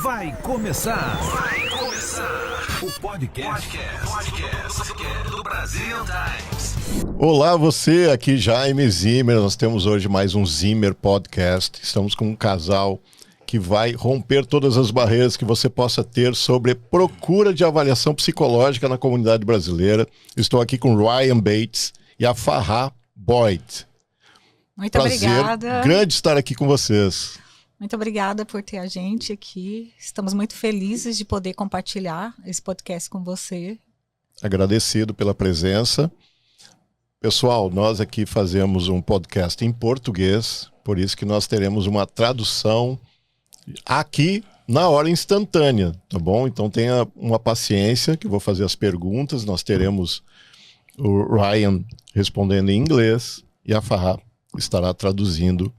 Vai começar o podcast do Brasil Times. Olá você, aqui Jaime Zimmer. Nós temos hoje mais um Zimmer Podcast. Estamos com um casal que vai romper todas as barreiras que você possa ter sobre procura de avaliação psicológica na comunidade brasileira. Estou aqui com Ryan Bates e a Farhah Boyd. Muito Prazer obrigada. Grande estar aqui com vocês. Muito obrigada por ter a gente aqui. Estamos muito felizes de poder compartilhar esse podcast com você. Agradecido pela presença. Pessoal, nós aqui fazemos um podcast em português, por isso que nós teremos uma tradução aqui na hora instantânea, tá bom? Então tenha uma paciência que eu vou fazer as perguntas. Nós teremos o Ryan respondendo em inglês e a Farhah estará traduzindo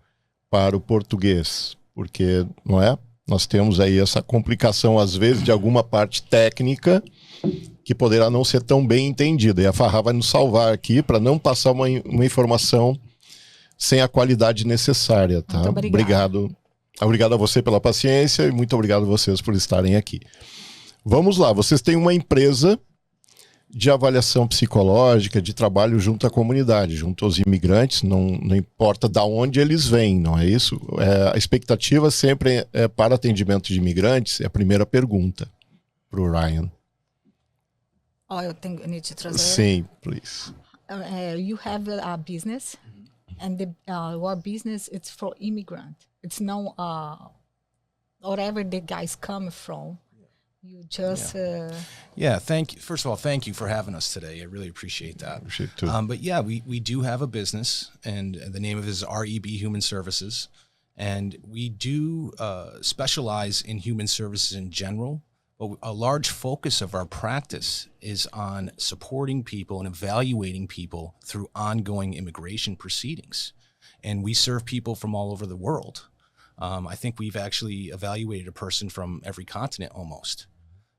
para o português, porque, não é? Nós temos aí essa complicação, às vezes, de alguma parte técnica que poderá não ser tão bem entendida. E a Farhah vai nos salvar aqui para não passar uma informação sem a qualidade necessária, tá? Muito obrigada. Obrigado a você pela paciência e muito obrigado a vocês por estarem aqui. Vamos lá, vocês têm uma empresa de avaliação psicológica, de trabalho junto à comunidade, junto aos imigrantes, não importa de onde eles vêm, não é isso? A expectativa sempre é para atendimento de imigrantes, é a primeira pergunta para o Ryan. I need to translate. Sim, please. You have a business, and your business it's for immigrant. It's no wherever the guys come from. You just thank you. First of all, thank you for having us today. I really appreciate that. Appreciate it too. But yeah, we do have a business, and the name of it is REB Human Services, and we do specialize in human services in general. But a large focus of our practice is on supporting people and evaluating people through ongoing immigration proceedings, and we serve people from all over the world. I think we've actually evaluated a person from every continent almost.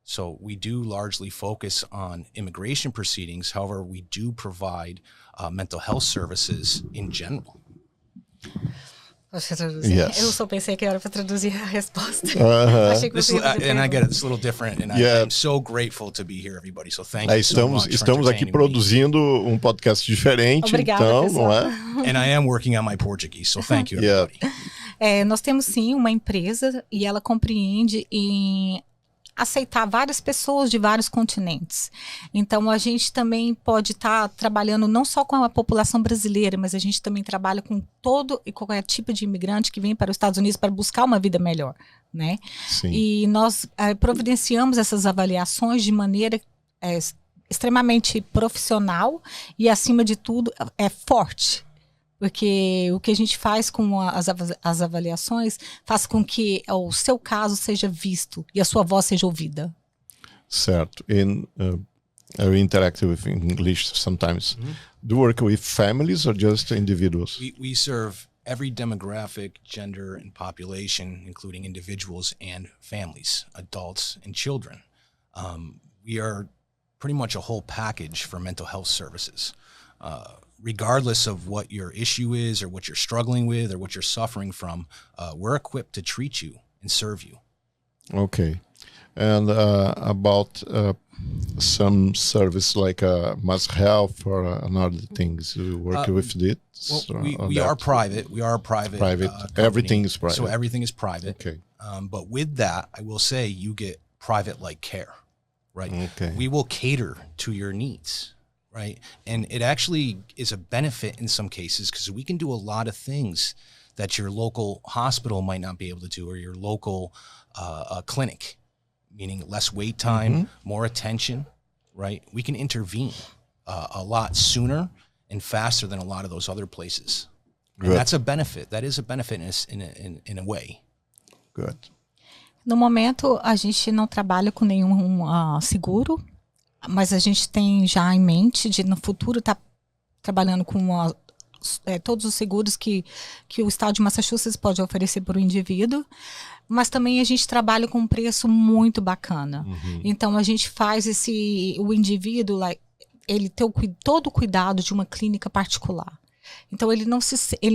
So we do largely focus on immigration proceedings. However, we do provide mental health services in general. Posso traduzir? Yes. Eu só pensei que era para traduzir a resposta. Uh-huh. And I get it, it's a little different, and I'm so grateful to be here, everybody. So thank you so much. Estamos aqui produzindo um podcast diferente, Obrigada, então, pessoal. não é? And I am working on my Portuguese, so thank you, everybody. Nós temos sim uma empresa e ela compreende em aceitar várias pessoas de vários continentes. Então a gente também pode estar trabalhando não só com a população brasileira, mas a gente também trabalha com todo e qualquer tipo de imigrante que vem para os Estados Unidos para buscar uma vida melhor, né? Sim. E nós providenciamos essas avaliações de maneira extremamente profissional e, acima de tudo, forte. Porque o que a gente faz com as avaliações faz com que o seu caso seja visto e a sua voz seja ouvida. Certo. I interact with English sometimes. Do you work with families or just individuals? We serve every demographic, gender, and population, including individuals and families, adults and children. We are pretty much a whole package for mental health services. Regardless of what your issue is or what you're struggling with or what you're suffering from, we're equipped to treat you and serve you. Okay. And about some service like Mass Health or another things, you work with it? Well, we are private. We are a private company. Everything is private. So everything is private. Okay. But with that, I will say you get private-like care, right? Okay. We will cater to your needs. Right. And it actually is a benefit in some cases because we can do a lot of things that your local hospital might not be able to do, or your local clinic, meaning less wait time, more attention. Right. We can intervene a lot sooner and faster than a lot of those other places. And that's a benefit. That is a benefit in a way. Good. No momento, a gente não trabalha com nenhum seguro. Mas a gente tem já em mente de no futuro estar trabalhando com todos os seguros que o estado de Massachusetts pode oferecer para o indivíduo, mas também a gente trabalha com um preço muito bacana. Então a gente faz o indivíduo ele ter todo o cuidado de uma clínica particular. Então ele não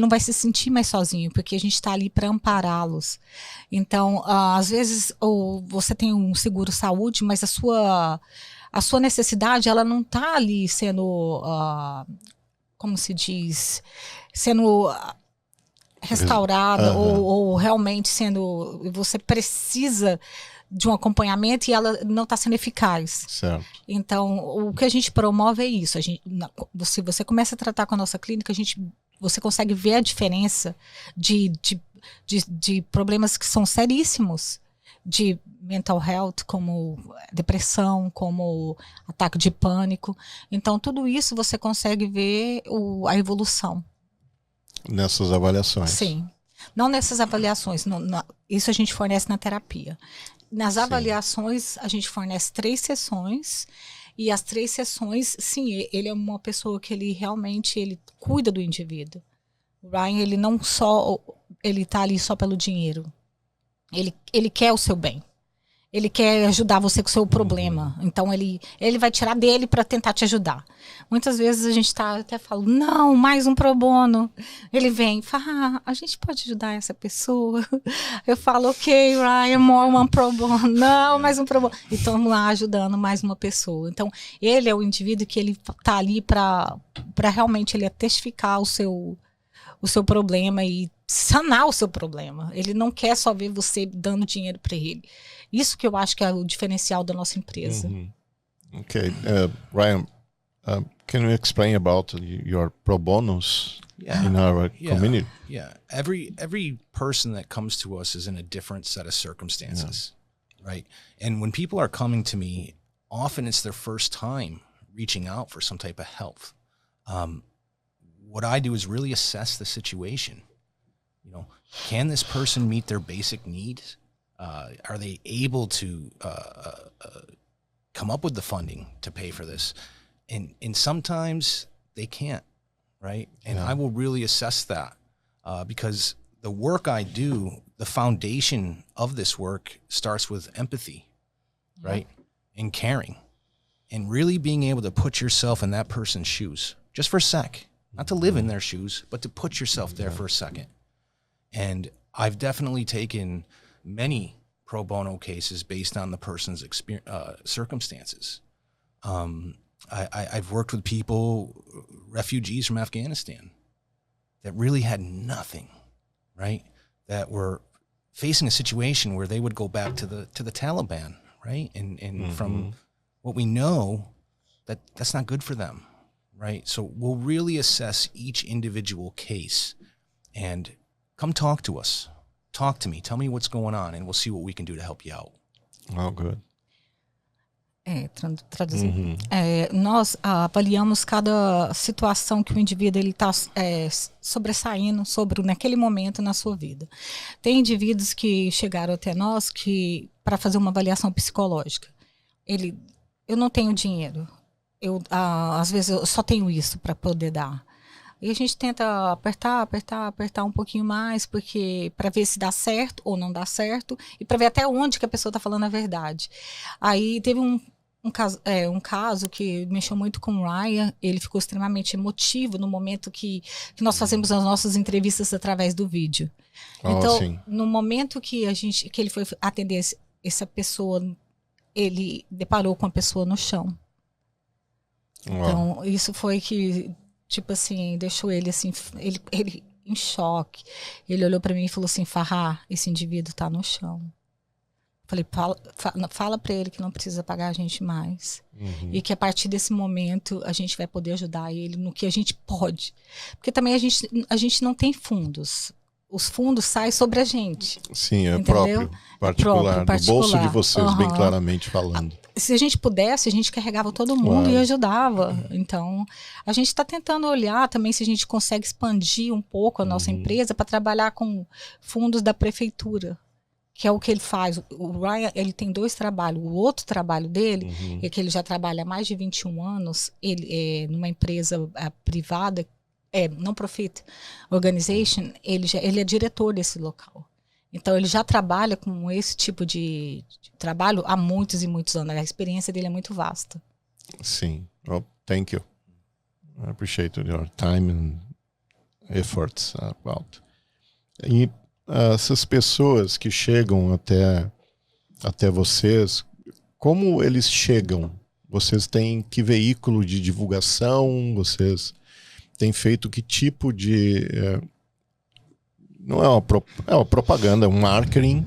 vai se sentir mais sozinho, porque a gente está ali para ampará-los. Então, às vezes, você tem um seguro saúde, mas a sua necessidade, ela não está ali sendo, como se diz, sendo restaurada ou realmente você precisa de um acompanhamento e ela não está sendo eficaz. Certo. Então, o que a gente promove é isso. Se você começa a tratar com a nossa clínica, você consegue ver a diferença de problemas que são seríssimos, de mental health, como depressão, como ataque de pânico. Então, tudo isso você consegue ver a evolução. Nessas avaliações. Sim. Não nessas avaliações. Isso a gente fornece na terapia. Nas avaliações, a gente fornece 3 sessões. E as 3 sessões, sim, ele é uma pessoa que ele realmente cuida do indivíduo. O Ryan, ele não só... Ele tá ali só pelo dinheiro. Ele quer o seu bem. Ele quer ajudar você com o seu problema. Então, ele vai tirar dele para tentar te ajudar. Muitas vezes a gente até fala, não, mais um pro bono. Ele vem e fala, a gente pode ajudar essa pessoa? Eu falo, ok, Ryan, more one pro bono. Não, mais um pro bono. E estamos lá ajudando mais uma pessoa. Então, ele é o indivíduo que ele tá ali para realmente ele testificar o seu problema e sanar o seu problema. Ele não quer só ver você dando dinheiro para ele. Isso que eu acho que é o diferencial da nossa empresa. Okay. Ryan, can you explain about your pro bonus in our community? Yeah. Every person that comes to us is in a different set of circumstances, right? And when people are coming to me, often it's their first time reaching out for some type of help. What I do is really assess the situation. You know, can this person meet their basic needs? Are they able to come up with the funding to pay for this? And sometimes they can't, right? And I will really assess that because the work I do, the foundation of this work starts with empathy, right? And caring and really being able to put yourself in that person's shoes just for a sec, not to live in their shoes, but to put yourself there for a second. And I've definitely taken many pro bono cases based on the person's circumstances. I've worked with people, refugees from Afghanistan, that really had nothing, right? That were facing a situation where they would go back to the Taliban, right? And from what we know, that's not good for them, right? So we'll really assess each individual case and come talk to us. Talk to me. Tell me what's going on, and we'll see what we can do to help you out. Oh, good. Traduzindo. Nós avaliamos cada situação que o indivíduo está sobressaindo naquele momento na sua vida. Tem indivíduos que chegaram até nós para fazer uma avaliação psicológica. Eu não tenho dinheiro. Às vezes eu só tenho isso para poder dar. E a gente tenta apertar um pouquinho mais, porque para ver se dá certo ou não dá certo, e para ver até onde que a pessoa está falando a verdade. Aí teve um caso que mexeu muito com o Ryan. Ele ficou extremamente emotivo no momento que nós fazemos as nossas entrevistas através do vídeo. Então, sim. No momento que ele foi atender essa pessoa, ele deparou com a pessoa no chão. Então, isso foi que, tipo assim, deixou ele assim, ele em choque. Ele olhou para mim e falou assim, Farhah, esse indivíduo tá no chão. Falei, fala para ele que não precisa pagar a gente mais. E que a partir desse momento a gente vai poder ajudar ele no que a gente pode. Porque também a gente não tem fundos. Os fundos saem sobre a gente. Sim, é próprio, particular, do bolso de vocês, bem claramente falando. Se a gente pudesse, a gente carregava todo mundo e ajudava. Então, a gente está tentando olhar também se a gente consegue expandir um pouco a nossa empresa para trabalhar com fundos da prefeitura, que é o que ele faz. O Ryan, ele tem 2 trabalhos. O outro trabalho dele é que ele já trabalha há mais de 21 anos ele numa empresa privada, non-profit organization. Ele é diretor desse local. Então, ele já trabalha com esse tipo de trabalho há muitos e muitos anos. A experiência dele é muito vasta. Sim. Well, thank you. I appreciate your time and efforts about. E essas pessoas que chegam até vocês, como eles chegam? Vocês têm que veículo de divulgação? Vocês têm feito que tipo de... não é uma propaganda, é um marketing.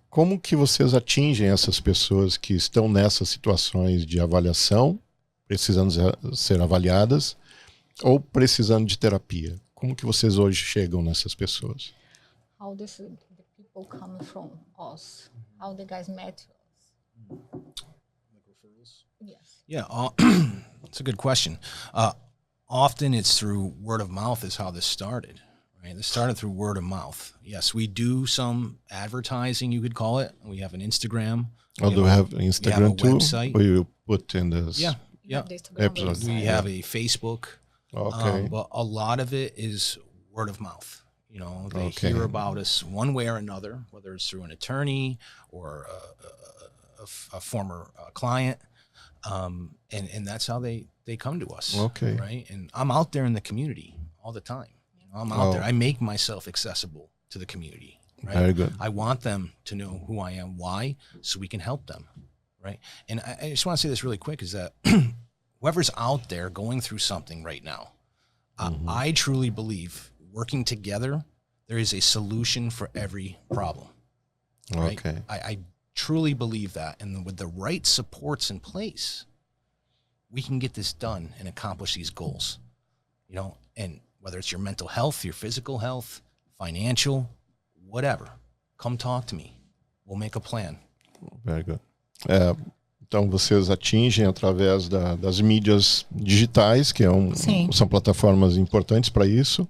Como que vocês atingem essas pessoas que estão nessas situações de avaliação, precisando ser avaliadas, ou precisando de terapia? Como que vocês hoje chegam nessas pessoas? How the people come from us? How the guys met us? Yes. Yeah, it's a good question. Often it's through word of mouth is how this started. Right? This started through word of mouth. Yes, we do some advertising, you could call it. We have an Instagram. Do we have Instagram too? Website. Or you put in this? Yeah. Episode. We have a Facebook. Okay. But a lot of it is word of mouth. They hear about us one way or another, whether it's through an attorney or a former client. And that's how they come to us. Okay. Right. And I'm out there in the community all the time. I'm out there. I make myself accessible to the community. Right? Very good. I want them to know who I am, why, so we can help them. Right. And I just want to say this really quick is that whoever's out there going through something right now, I truly believe working together, there is a solution for every problem. Right? Okay. I truly believe that. And with the right supports in place, we can get this done and accomplish these goals. And whether it's your mental health, your physical health, financial, whatever, come talk to me. We'll make a plan. Very good. Então vocês atingem através das mídias digitais, que são plataformas importantes para isso.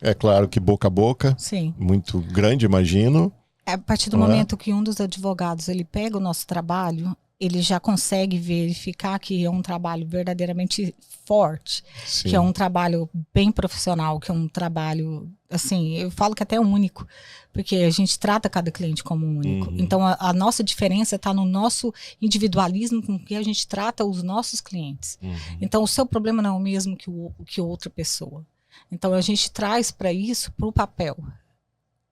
É claro que boca a boca, Sim. muito grande, imagino. A partir do momento que um dos advogados ele pega o nosso trabalho, ele já consegue verificar que é um trabalho verdadeiramente forte, Sim. que é um trabalho bem profissional, que é um trabalho, assim, eu falo que até é único, porque a gente trata cada cliente como único. Então, a nossa diferença está no nosso individualismo com que a gente trata os nossos clientes. Então, o seu problema não é o mesmo que outra pessoa. Então, a gente traz para isso, para o papel.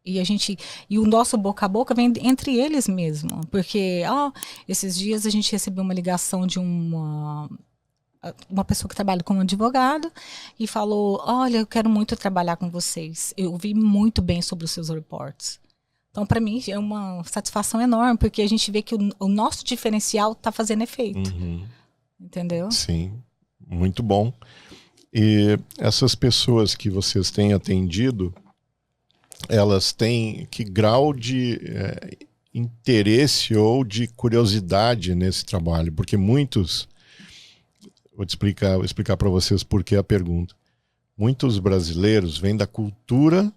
E o nosso boca a boca vem entre eles mesmo, porque esses dias a gente recebeu uma ligação de uma pessoa que trabalha como advogado e falou, olha, eu quero muito trabalhar com vocês, eu ouvi muito bem sobre os seus reports. Então, para mim, é uma satisfação enorme, porque a gente vê que o nosso diferencial está fazendo efeito. Entendeu? Sim, muito bom. E essas pessoas que vocês têm atendido, elas têm que grau de interesse ou de curiosidade nesse trabalho? Porque muitos, vou explicar para vocês por que a pergunta. Muitos brasileiros vêm da cultura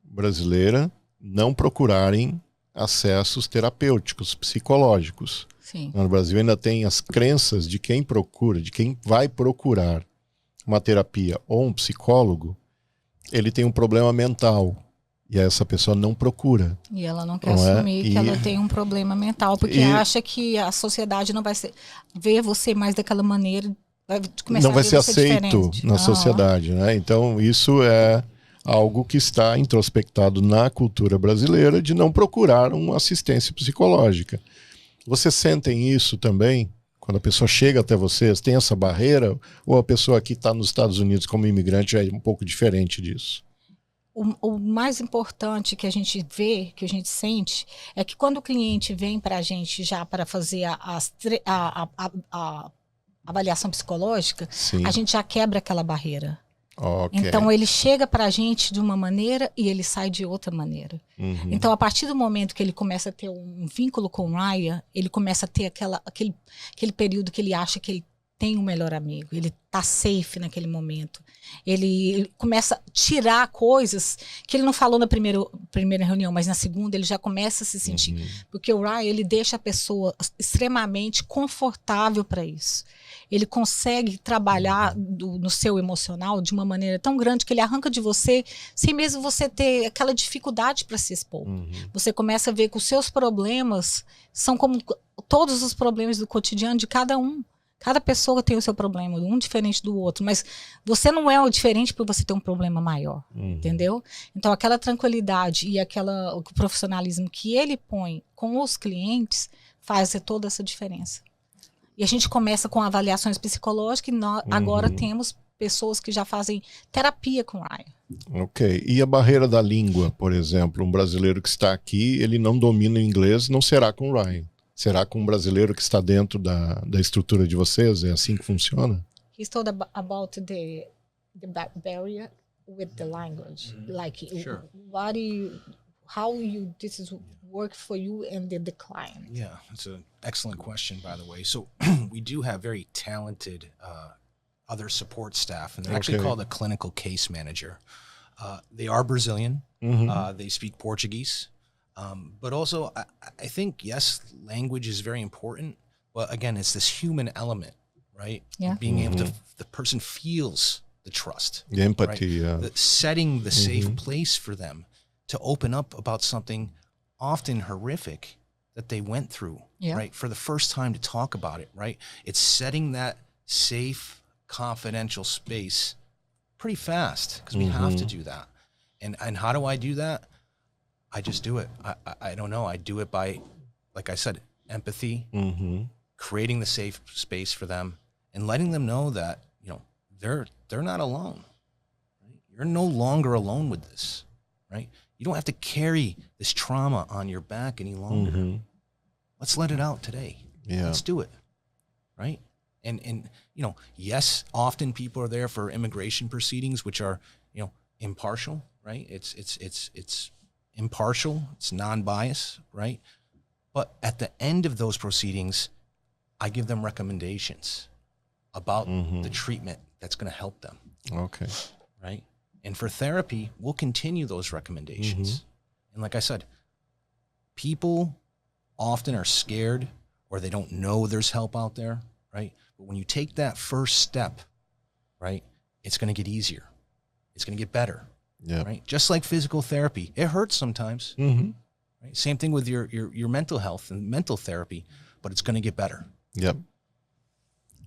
brasileira não procurarem acessos terapêuticos, psicológicos. Sim. No Brasil ainda tem as crenças de quem procura, de quem vai procurar uma terapia ou um psicólogo, ele tem um problema mental. E essa pessoa não procura. E ela não quer assumir que ela tem um problema mental, porque acha que a sociedade não vai ver você mais daquela maneira, vai começar não vai a ver ser você aceito diferente. na sociedade, né? Então isso é algo que está introspectado na cultura brasileira de não procurar uma assistência psicológica. Vocês sentem isso também? Quando a pessoa chega até vocês, tem essa barreira? Ou a pessoa que está nos Estados Unidos como imigrante é um pouco diferente disso? O mais importante que a gente vê, que a gente sente, é que quando o cliente vem para a gente já para fazer a avaliação psicológica, Sim. a gente já quebra aquela barreira. Okay. Então ele chega para a gente de uma maneira e ele sai de outra maneira. Então a partir do momento que ele começa a ter um vínculo com o Ryan, ele começa a ter aquele período que ele acha que ele tem um melhor amigo, ele tá safe naquele momento. Ele começa a tirar coisas que ele não falou na primeira reunião, mas na segunda ele já começa a se sentir. Porque o Ryan, ele deixa a pessoa extremamente confortável para isso. Ele consegue trabalhar no seu emocional de uma maneira tão grande que ele arranca de você sem mesmo você ter aquela dificuldade para se expor. Você começa a ver que os seus problemas são como todos os problemas do cotidiano de cada um. Cada pessoa tem o seu problema, um diferente do outro, mas você não é o diferente por você ter um problema maior, entendeu? Então, aquela tranquilidade e o profissionalismo que ele põe com os clientes faz toda essa diferença. E a gente começa com avaliações psicológicas e nós agora temos pessoas que já fazem terapia com o Ryan. Ok. E a barreira da língua, por exemplo, um brasileiro que está aqui, ele não domina o inglês, não será com o Ryan. Será com um brasileiro que está dentro da estrutura de vocês? É assim que funciona? He's told about the barrier with the language. Like, Sure. this is work for you and the client. Yeah, it's an excellent question, by the way. So we do have very talented other support staff, and they're actually Okay. called a clinical case manager. They are Brazilian. They speak Portuguese. But also, I think, yes, language is very important. But again, it's this human element, right? Yeah. Being able to, the person feels the trust. E empatia. Right? Setting the safe place for them to open up about something often horrific that they went through, Yeah. right? For the first time to talk about it, right? It's setting that safe, confidential space pretty fast because we have to do that. And how do I do that? I just do it. I don't know. I do it by, like I said, empathy, creating the safe space for them, and letting them know that, you know, they're not alone. Right? You're no longer alone with this, right? You don't have to carry this trauma on your back any longer. Let's let it out today. Yeah. Let's do it, right? And you know, yes, often people are there for immigration proceedings, which are, you know, impartial, right? It's impartial, it's non-biased, right? But at the end of those proceedings, I give them recommendations about the treatment that's going to help them, Ok. right? And for therapy, we'll continue those recommendations. And like I said, people often are scared or they don't know there's help out there, right? But when you take that first step, right, it's going to get easier. It's going to get better. Yeah. Right? Just like physical therapy, it hurts sometimes. Right? Same thing with your mental health and mental therapy, but it's going to get better. Yep.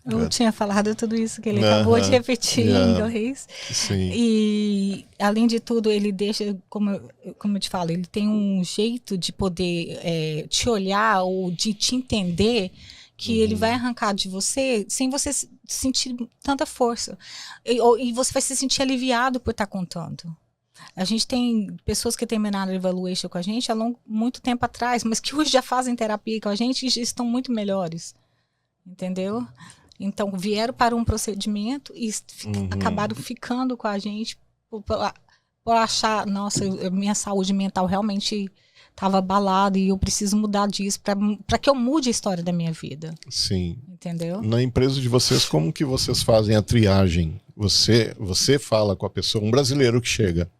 Eu tinha falado tudo isso que ele acabou de repetir em inglês. Sim. E, além de tudo, ele deixa, como eu te falo, ele tem um jeito de poder te olhar ou de te entender que ele vai arrancar de você sem você sentir tanta força. E você vai se sentir aliviado por estar contando. A gente tem pessoas que terminaram a evaluation com a gente há muito tempo atrás, mas que hoje já fazem terapia com a gente e já estão muito melhores. Entendeu? Então, vieram para um procedimento e acabaram ficando com a gente por achar, nossa, minha saúde mental realmente estava abalada e eu preciso mudar disso para que eu mude a história da minha vida. Sim. Entendeu? Na empresa de vocês, como que vocês fazem a triagem? Você fala com a pessoa, um brasileiro que chega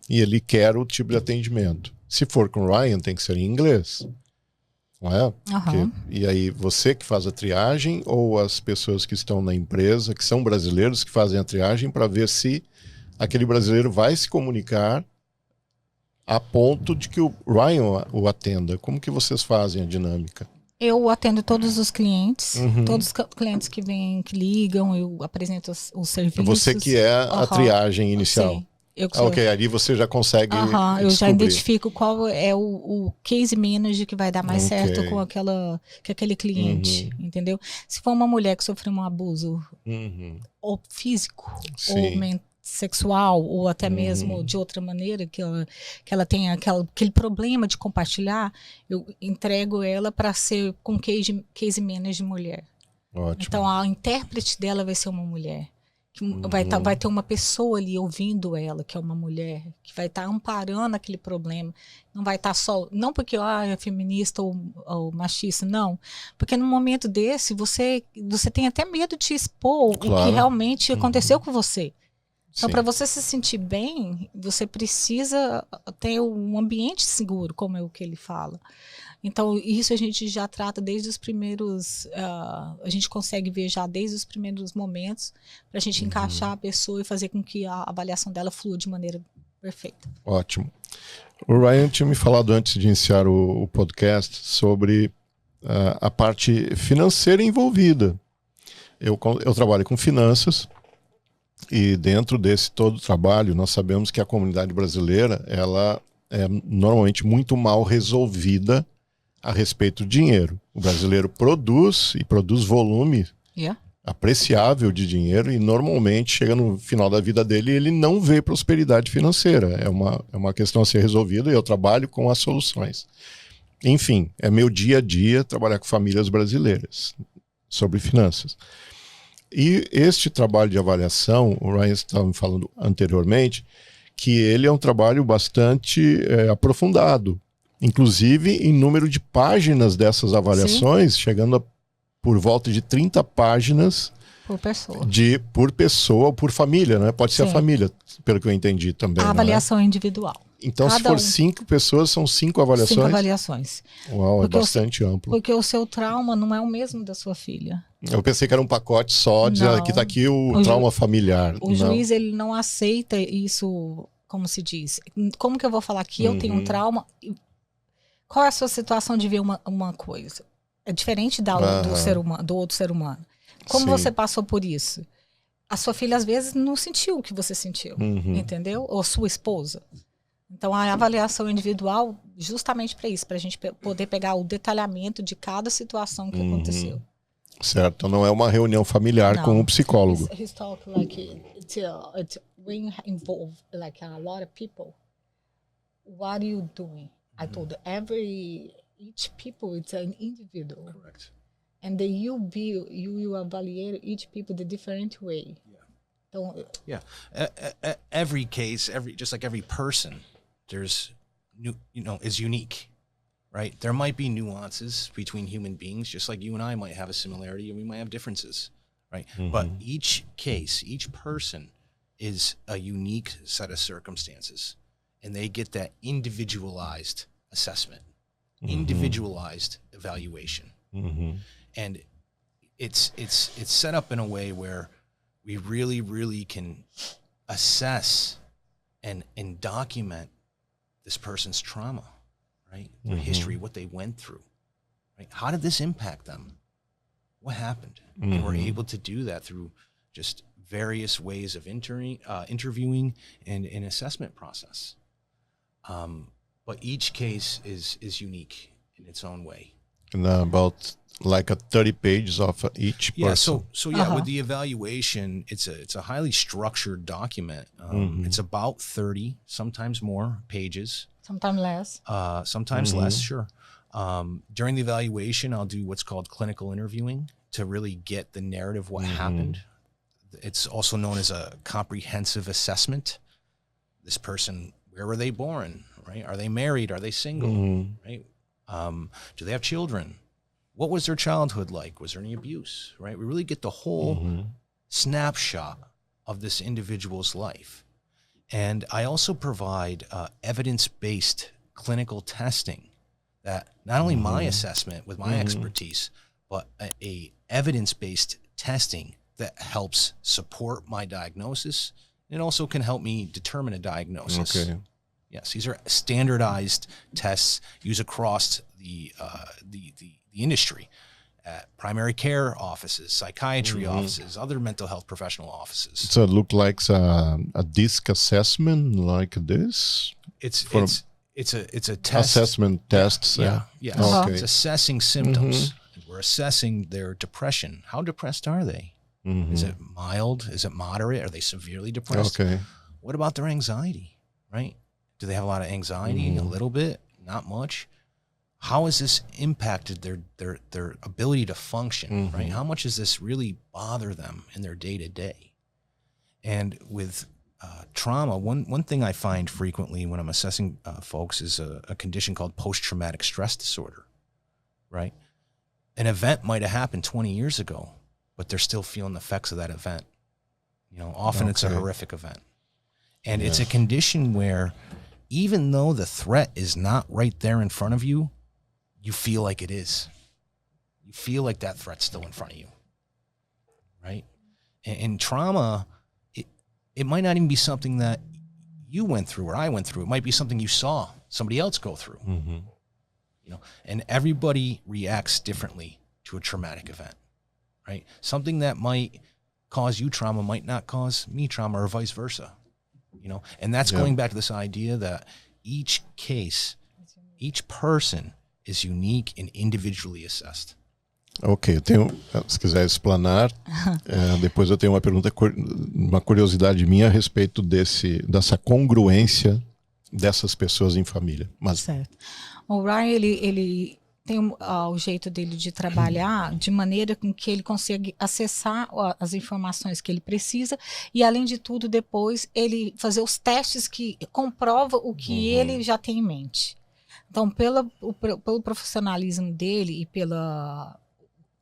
e ele quer o tipo de atendimento. Se for com o Ryan, tem que ser em inglês. Não é? E aí, você que faz a triagem ou as pessoas que estão na empresa, que são brasileiros, que fazem a triagem para ver se aquele brasileiro vai se comunicar a ponto de que o Ryan o atenda. Como que vocês fazem a dinâmica? Eu atendo todos os clientes, todos os clientes que vêm, que ligam, eu apresento os serviços. Você que é a triagem inicial. Sim. Eu que sou. Ok, ali você já consegue eu já descobrir. Identifico qual é o case manager que vai dar mais certo com aquele cliente, entendeu? Se for uma mulher que sofreu um abuso ou físico, Sim. ou sexual, ou até mesmo de outra maneira, que ela tenha aquele problema de compartilhar, eu entrego ela para ser com case manager mulher. Ótimo. Então, a intérprete dela vai ser uma mulher. Vai ter uma pessoa ali ouvindo ela, que é uma mulher, que vai estar amparando aquele problema. Não vai estar só, não porque é feminista ou machista, não. Porque num momento desse, você tem até medo de expor o que realmente aconteceu com você. Então, para você se sentir bem, você precisa ter um ambiente seguro, como é o que ele fala. Então, isso a gente já trata desde os primeiros... a gente consegue ver já desde os primeiros momentos para a gente encaixar a pessoa e fazer com que a avaliação dela flua de maneira perfeita. Ótimo. O Ryan tinha me falado antes de iniciar o podcast sobre a parte financeira envolvida. Eu trabalho com finanças e dentro desse todo trabalho nós sabemos que a comunidade brasileira ela é normalmente muito mal resolvida a respeito do dinheiro. O brasileiro produz e produz volume apreciável de dinheiro e normalmente chega no final da vida dele e ele não vê prosperidade financeira. É uma questão a ser resolvida e eu trabalho com as soluções. Enfim, é meu dia a dia trabalhar com famílias brasileiras sobre finanças. E este trabalho de avaliação, o Ryan estava me falando anteriormente, que ele é um trabalho bastante aprofundado, inclusive em número de páginas dessas avaliações, chegando a por volta de 30 páginas por pessoa, por família, né? Pode ser a família, pelo que eu entendi também. A avaliação individual. Então, se for 5 pessoas, são 5 avaliações? 5 avaliações. Uau, é bastante amplo. Porque o seu trauma não é o mesmo da sua filha. Eu pensei que era um pacote só, de que está aqui o trauma familiar. O juiz, ele não aceita isso, como se diz. Como que eu vou falar que eu tenho um trauma? Qual é a sua situação de ver uma coisa? É diferente do outro ser humano. Como você passou por isso? A sua filha, às vezes, não sentiu o que você sentiu, entendeu? Ou sua esposa. Então, a avaliação individual, justamente para isso, para a gente poder pegar o detalhamento de cada situação que aconteceu. Certo, não é uma reunião familiar com um psicólogo. He's talking like it's when you involve like a lot of people. What are you doing? I told each people it's an individual. Correct. And then you will evaluate each people the different way. Every case, just like every person, there's is unique, right? There might be nuances between human beings, just like you and I might have a similarity and we might have differences, right? But each case, each person is a unique set of circumstances, and they get that individualized assessment, individualized evaluation. And it's set up in a way where we really, really can assess and document this person's trauma, right? Their history, what they went through, right? How did this impact them? What happened? And we're able to do that through just various ways of interviewing and an assessment process. But each case is unique in its own way. And about like 30 pages of each person. So with the evaluation, it's a highly structured document. It's about 30, sometimes more pages. Sometimes less. Sometimes less, sure. During the evaluation, I'll do what's called clinical interviewing to really get the narrative of what happened. It's also known as a comprehensive assessment. This person, where were they born, right? Are they married? Are they single, right? Do they have children? What was their childhood like? Was there any abuse, right? We really get the whole snapshot of this individual's life. And I also provide evidence-based clinical testing that not only my assessment with my expertise, but a evidence-based testing that helps support my diagnosis. It also can help me determine a diagnosis. Okay. Yes, these are standardized tests used across the industry at primary care offices, psychiatry offices, other mental health professional offices. So it looked like a DISC assessment like this? It's a test. Assessment tests. Yeah. Okay. It's assessing symptoms. We're assessing their depression. How depressed are they? Is it mild? Is it moderate? Are they severely depressed? Okay. What about their anxiety, right? Do they have a lot of anxiety? A little bit? Not much? How has this impacted their ability to function, right? How much does this really bother them in their day-to-day? And with trauma, one thing I find frequently when I'm assessing folks is a condition called post-traumatic stress disorder, right? An event might have happened 20 years ago, but they're still feeling the effects of that event. Often it's a horrific event. And it's a condition where even though the threat is not right there in front of you, you feel like it is. You feel like that threat's still in front of you, right? And trauma, it might not even be something that you went through or I went through. It might be something you saw somebody else go through. And everybody reacts differently to a traumatic event, right? Something that might cause you trauma might not cause me trauma, or vice versa, you know? And that's going back to this idea that each case, each person is unique and individually assessed. Ok, se quiser explanar, depois eu tenho uma pergunta, uma curiosidade minha a respeito dessa congruência dessas pessoas em família. Mas... Certo. O Ryan, ele tem o jeito dele de trabalhar de maneira com que ele consegue acessar as informações que ele precisa e, além de tudo, depois ele fazer os testes que comprovam o que ele já tem em mente. Então, pelo profissionalismo dele e pela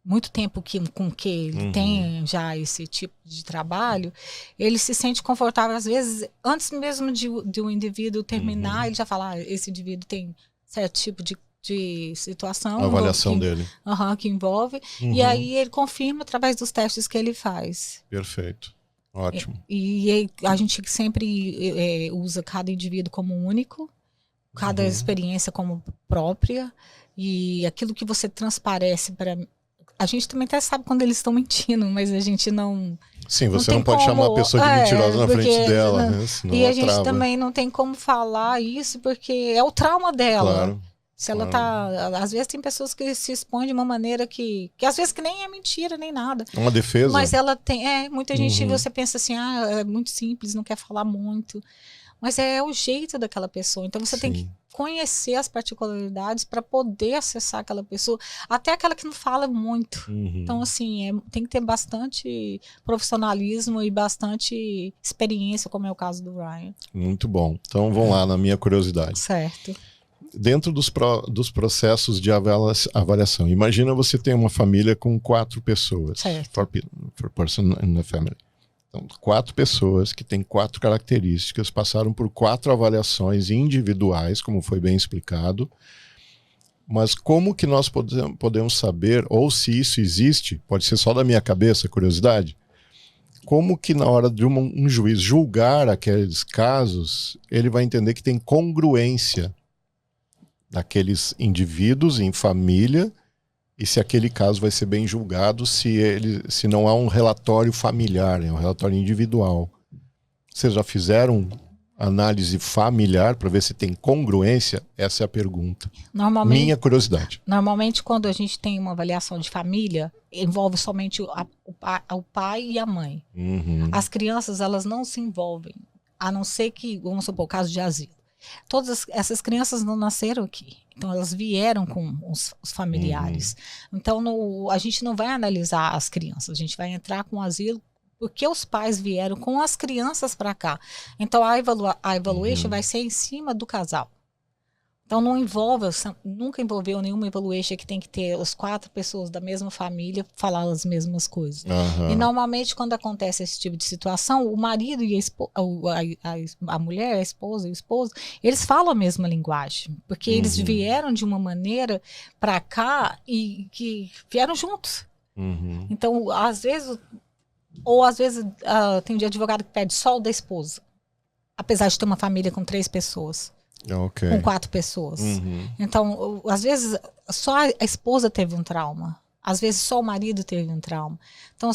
muito tempo com que ele tem já esse tipo de trabalho, ele se sente confortável. Às vezes, antes mesmo de um indivíduo terminar, ele já fala, esse indivíduo tem certo tipo de situação. A avaliação dele. Que envolve. E aí ele confirma através dos testes que ele faz. Perfeito. Ótimo. E a gente sempre usa cada indivíduo como único, cada experiência como própria, e aquilo que você transparece para... A gente também até sabe quando eles estão mentindo, mas a gente não... Sim, você não pode chamar a pessoa de mentirosa na frente dela, né? Senão e a gente trava. também não tem como falar isso, porque é o trauma dela. Claro. Se ela tá... Às vezes tem pessoas que se expõem de uma maneira que às vezes que nem é mentira, nem nada. É uma defesa. Mas ela tem... muita gente, você pensa assim, é muito simples, não quer falar muito. Mas é o jeito daquela pessoa. Então você tem que conhecer as particularidades para poder acessar aquela pessoa, até aquela que não fala muito. Então, assim, tem que ter bastante profissionalismo e bastante experiência, como é o caso do Ryan. Muito bom. Então, vamos lá na minha curiosidade. Certo. Dentro dos processos de avaliação, imagina você tem uma família com 4 pessoas. Certo. For person in the family. Então, 4 pessoas que têm 4 características, passaram por 4 avaliações individuais, como foi bem explicado. Mas como que nós podemos saber, ou se isso existe, pode ser só da minha cabeça, curiosidade, como que na hora de um juiz julgar aqueles casos, ele vai entender que tem congruência daqueles indivíduos em família, e se aquele caso vai ser bem julgado se não há um relatório familiar, um relatório individual. Vocês já fizeram análise familiar para ver se tem congruência? Essa é a pergunta. Minha curiosidade. Normalmente, quando a gente tem uma avaliação de família, envolve somente o pai e a mãe. As crianças, elas não se envolvem, a não ser que, vamos supor, o caso de asilo. Todas essas crianças não nasceram aqui. Então, elas vieram com os familiares. Então, a gente não vai analisar as crianças. A gente vai entrar com o asilo porque os pais vieram com as crianças para cá. Então, a evaluation vai ser em cima do casal. Então, nunca envolveu nenhuma evaluation que tem que ter as 4 pessoas da mesma família falar as mesmas coisas. E, normalmente, quando acontece esse tipo de situação, o marido e a mulher, a esposa e o esposo, eles falam a mesma linguagem. Porque eles vieram de uma maneira para cá e que vieram juntos. Então, às vezes tem um advogado que pede só o da esposa. Apesar de ter uma família com 3 pessoas. Com 4 pessoas. Então, às vezes, só a esposa teve um trauma. Às vezes, só o marido teve um trauma. Então,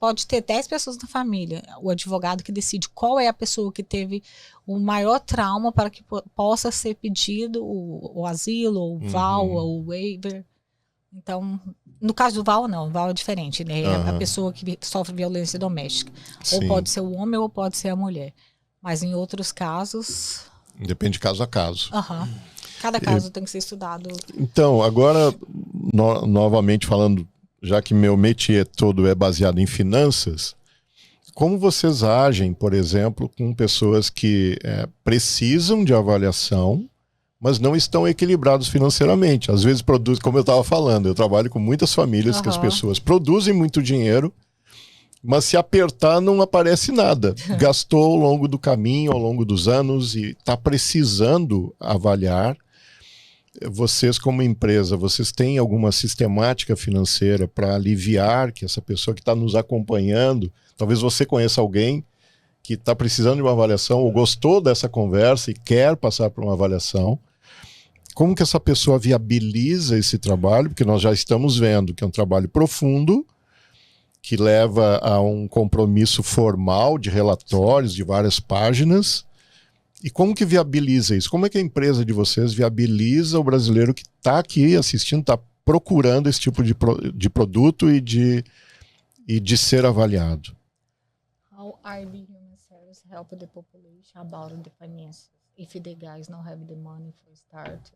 pode ter 10 pessoas na família. O advogado que decide qual é a pessoa que teve o maior trauma para que possa ser pedido o asilo, ou o VAL, ou o waiver. Então, no caso do VAL, não. O VAL é diferente, né? É a pessoa que sofre violência doméstica. Sim. Ou pode ser o homem, ou pode ser a mulher. Mas, em outros casos... Depende de caso a caso. Cada caso tem que ser estudado. Então, agora, novamente falando, já que meu métier todo é baseado em finanças, como vocês agem, por exemplo, com pessoas que precisam de avaliação, mas não estão equilibrados financeiramente? Às vezes produzem, como eu estava falando, eu trabalho com muitas famílias que as pessoas produzem muito dinheiro, mas se apertar não aparece nada. Gastou ao longo do caminho, ao longo dos anos, e está precisando avaliar. Vocês, como empresa, vocês têm alguma sistemática financeira para aliviar que essa pessoa que está nos acompanhando, talvez você conheça alguém que está precisando de uma avaliação ou gostou dessa conversa e quer passar por uma avaliação. Como que essa pessoa viabiliza esse trabalho? Porque nós já estamos vendo que é um trabalho profundo, que leva a um compromisso formal de relatórios de várias páginas. E como que viabiliza isso? Como é que a empresa de vocês viabiliza o brasileiro que está aqui assistindo, está procurando esse tipo de produto e de ser avaliado? How RB Human Service help the population about the finances? If the guys don't have the money for start,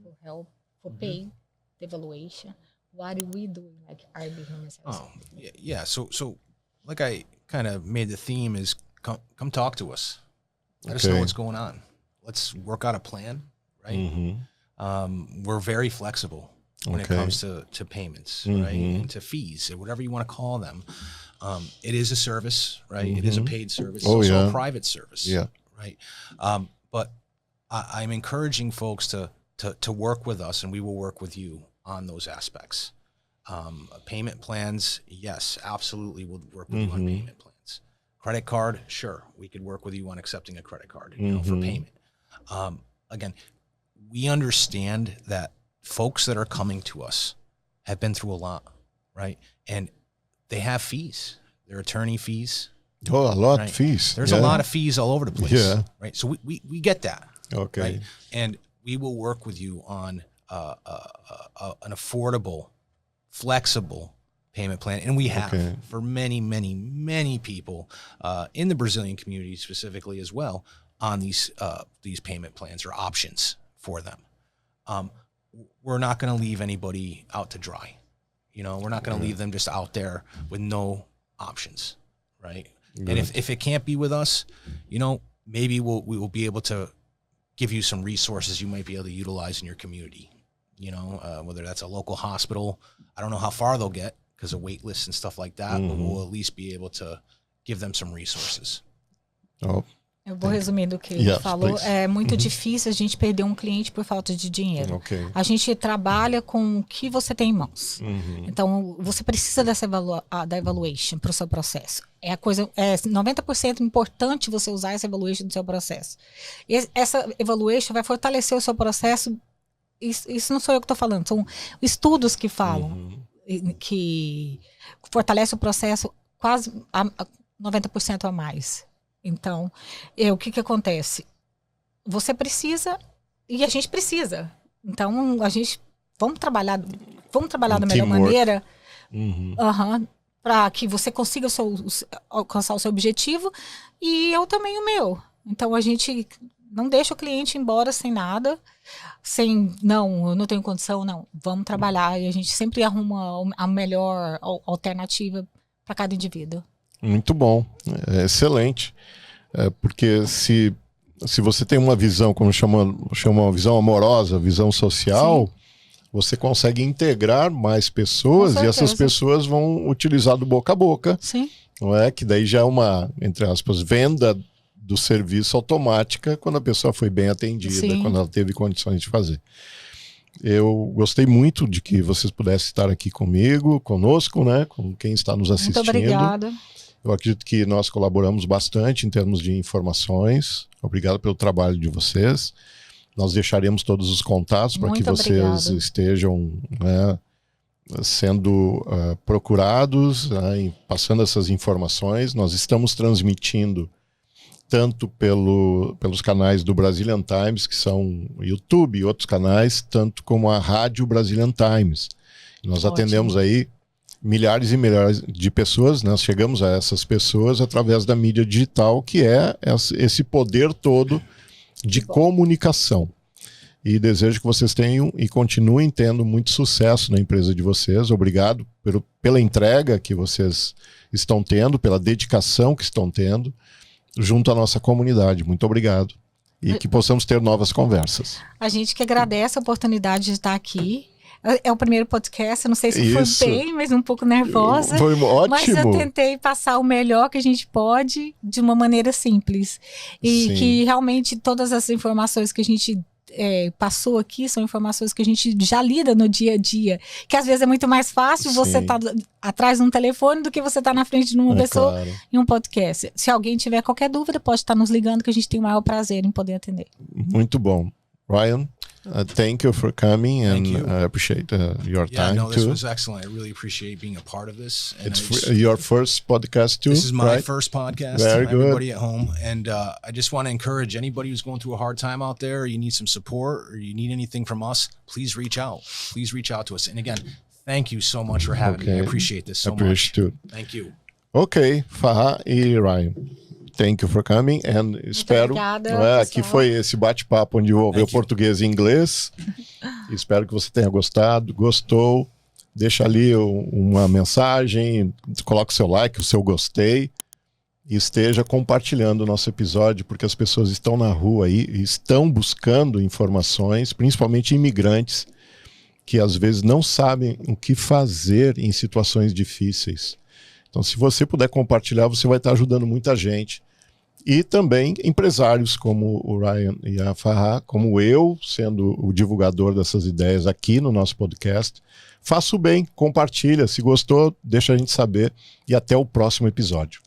for help, for pay the evaluation, what do we do like RB Human Service? Oh, yeah. So like I kind of made the theme is come talk to us. Let us know what's going on. Let's work out a plan, right? We're very flexible when it comes to payments, right? And to fees, or whatever you want to call them. It is a service, right? It is a paid service. It's also a private service, right? But I'm encouraging folks to work with us, and we will work with you on those aspects. Payment plans, yes, absolutely, we'll work with you on payment plans. Credit card, sure, we could work with you on accepting a credit card, you know, for payment. Again, we understand that folks that are coming to us have been through a lot, right? And they have fees, their attorney fees. Oh, a lot right? of fees. There's a lot of fees all over the place, right? So we get that, okay, right? And we will work with you on an affordable, flexible payment plan, and we have for many, many, many people in the Brazilian community specifically as well on these payment plans or options for them. We're not going to leave anybody out to dry. You know, we're not going to leave them just out there with no options, right? Good. And if it can't be with us, you know, maybe we will be able to give you some resources you might be able to utilize in your community. You know, whether that's a local hospital. I don't know how far they'll get because of wait lists and stuff like that, but we'll at least be able to give them some resources. Eu vou resumir do que ele falou. Please. É muito difícil a gente perder um cliente por falta de dinheiro. A gente trabalha com o que você tem em mãos. Então, você precisa dessa da evaluation para o seu processo. É 90% importante você usar essa evaluation no seu processo. Essa evaluation vai fortalecer o seu processo. Isso não sou eu que estou falando, são estudos que falam que fortalece o processo quase a 90% a mais. Então, o que acontece? Você precisa e a gente precisa. Então, vamos trabalhar da melhor maneira para que você consiga alcançar o seu objetivo e eu também o meu. Então, a gente não deixa o cliente embora sem nada, não, eu não tenho condição, não. Vamos trabalhar e a gente sempre arruma a melhor alternativa para cada indivíduo. Muito bom, excelente. Porque se você tem uma visão, como chama uma visão amorosa, visão social, você consegue integrar mais pessoas e essas pessoas vão utilizar do boca a boca. Sim. Não é? Que daí já é uma, entre aspas, venda do serviço automática quando a pessoa foi bem atendida, quando ela teve condições de fazer. Eu gostei muito de que vocês pudessem estar aqui conosco, né? Com quem está nos assistindo. Muito obrigada. Eu acredito que nós colaboramos bastante em termos de informações. Obrigado pelo trabalho de vocês. Nós deixaremos todos os contatos para que vocês estejam, né, sendo procurados, né, passando essas informações. Nós estamos transmitindo tanto pelos canais do Brazilian Times, que são YouTube e outros canais, tanto como a Rádio Brazilian Times. Nós atendemos aí milhares e milhares de pessoas, nós chegamos a essas pessoas através da mídia digital, que é esse poder todo de comunicação. E desejo que vocês tenham e continuem tendo muito sucesso na empresa de vocês. Obrigado pela entrega que vocês estão tendo, pela dedicação que estão tendo junto à nossa comunidade. Muito obrigado. E que possamos ter novas conversas. A gente que agradece a oportunidade de estar aqui. É o primeiro podcast, eu não sei se foi bem, mas um pouco nervosa. Foi ótimo. Mas eu tentei passar o melhor que a gente pode de uma maneira simples. E que realmente todas as informações que a gente passou aqui são informações que a gente já lida no dia a dia. Que às vezes é muito mais fácil você estar atrás de um telefone do que você estar na frente de uma pessoa em um podcast. Se alguém tiver qualquer dúvida, pode estar nos ligando que a gente tem o maior prazer em poder atender. Muito bom. Ryan? Thank you for coming, and Thank you. I appreciate your Yeah, time no, this too. was excellent. I really appreciate being a part of this. And It's your first podcast too. This is my right? first podcast. Very good. Everybody at home, and I just want to encourage anybody who's going through a hard time out there. Or you need some support, or you need anything from us. Please reach out. Please reach out to us. And again, thank you so much for having me. I appreciate this so Appreciate much. too. Thank you. Ok, Farrah e Ryan. Thank you for coming, and espero. obrigada, Aqui pessoal. foi esse bate-papo onde envolveu Thank you. português e inglês. Espero que você tenha gostado. Gostou? Deixa ali uma mensagem, coloque o seu like, o seu gostei e esteja compartilhando o nosso episódio, porque as pessoas estão na rua aí e estão buscando informações, principalmente imigrantes, que às vezes não sabem o que fazer em situações difíceis. Então, se você puder compartilhar, você vai estar ajudando muita gente. E também empresários como o Ryan e a Farrah, como eu, sendo o divulgador dessas ideias aqui no nosso podcast. Faça o bem, compartilha. Se gostou, deixa a gente saber. E até o próximo episódio.